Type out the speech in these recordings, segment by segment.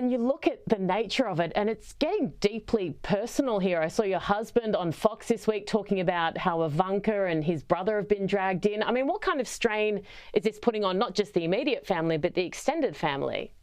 And you look at the nature of it, and it's getting deeply personal here. I saw your husband on Fox this week talking about how Ivanka and his brother have been dragged in. I mean, what kind of strain is this putting on not just the immediate family, but the extended family?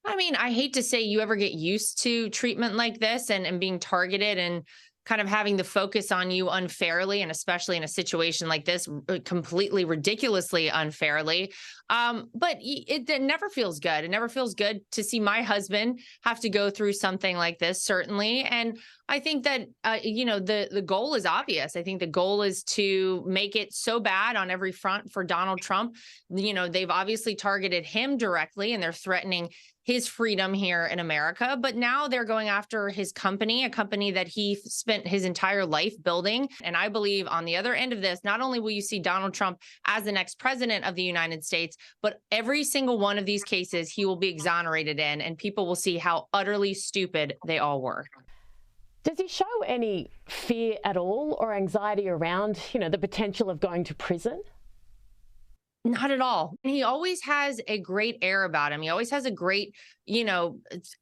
I mean, I hate to say you ever get used to treatment like this and being targeted and kind of having the focus on you unfairly, and especially in a situation like this, completely ridiculously unfairly. It never feels good. It never feels good to see my husband have to go through something like this, certainly. And I think that, the goal is obvious. I think the goal is to make it so bad on every front for Donald Trump. They've obviously targeted him directly, and they're threatening his freedom here in America. But now they're going after his company, a company that he spent his entire life building. And I believe on the other end of this, not only will you see Donald Trump as the next president of the United States, but every single one of these cases he will be exonerated in, and people will see how utterly stupid they all were. Does he show any fear at all or anxiety around, the potential of going to prison? Not at all. He always has a great air about him. He always has a great,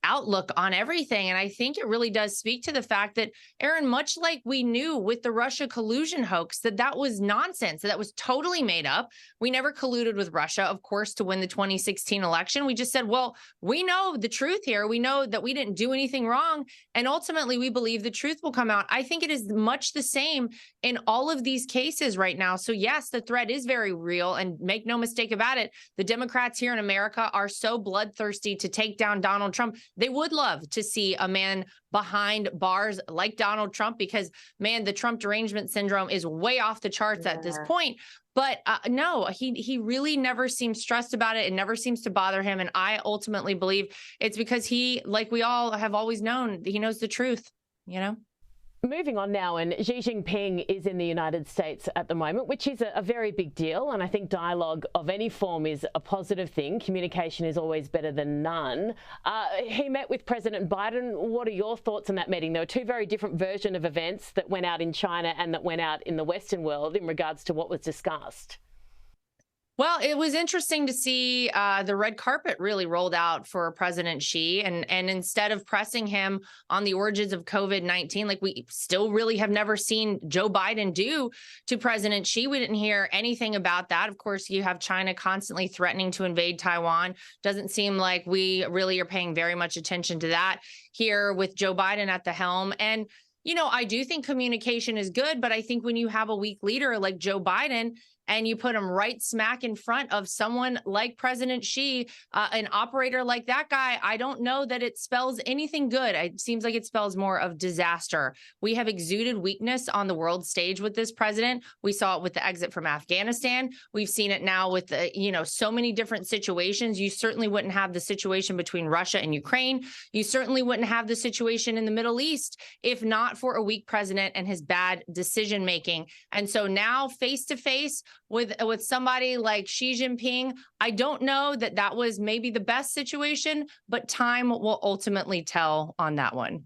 outlook on everything. And I think it really does speak to the fact that, Aaron, much like we knew with the Russia collusion hoax, that was nonsense, that was totally made up. We never colluded with Russia, of course, to win the 2016 election. We just said, well, we know the truth here. We know that we didn't do anything wrong. And ultimately, we believe the truth will come out. I think it is much the same in all of these cases right now. So yes, the threat is very real. And make no mistake about it, the Democrats here in America are so bloodthirsty to take down Donald Trump. They would love to see a man behind bars like Donald Trump, because, man, the Trump derangement syndrome is way off the charts at this point. But no, he really never seems stressed about it. It never seems to bother him. And I ultimately believe it's because he, like we all have always known, he knows the truth, Moving on now, and Xi Jinping is in the United States at the moment, which is a very big deal. And I think dialogue of any form is a positive thing. Communication is always better than none. He met with President Biden. What are your thoughts on that meeting? There were two very different versions of events that went out in China and that went out in the Western world in regards to what was discussed. Well, it was interesting to see the red carpet really rolled out for President Xi. And instead of pressing him on the origins of COVID-19, like we still really have never seen Joe Biden do to President Xi, we didn't hear anything about that. Of course, you have China constantly threatening to invade Taiwan. Doesn't seem like we really are paying very much attention to that here with Joe Biden at the helm. And I do think communication is good, but I think when you have a weak leader like Joe Biden and you put him right smack in front of someone like President Xi, an operator like that guy, I don't know that it spells anything good. It seems like it spells more of disaster. We have exuded weakness on the world stage with this president. We saw it with the exit from Afghanistan. We've seen it now with, so many different situations. You certainly wouldn't have the situation between Russia and Ukraine. You certainly wouldn't have the situation in the Middle East if not for a weak president and his bad decision making. And so now face to face with somebody like Xi Jinping, I don't know that was maybe the best situation, but time will ultimately tell on that one.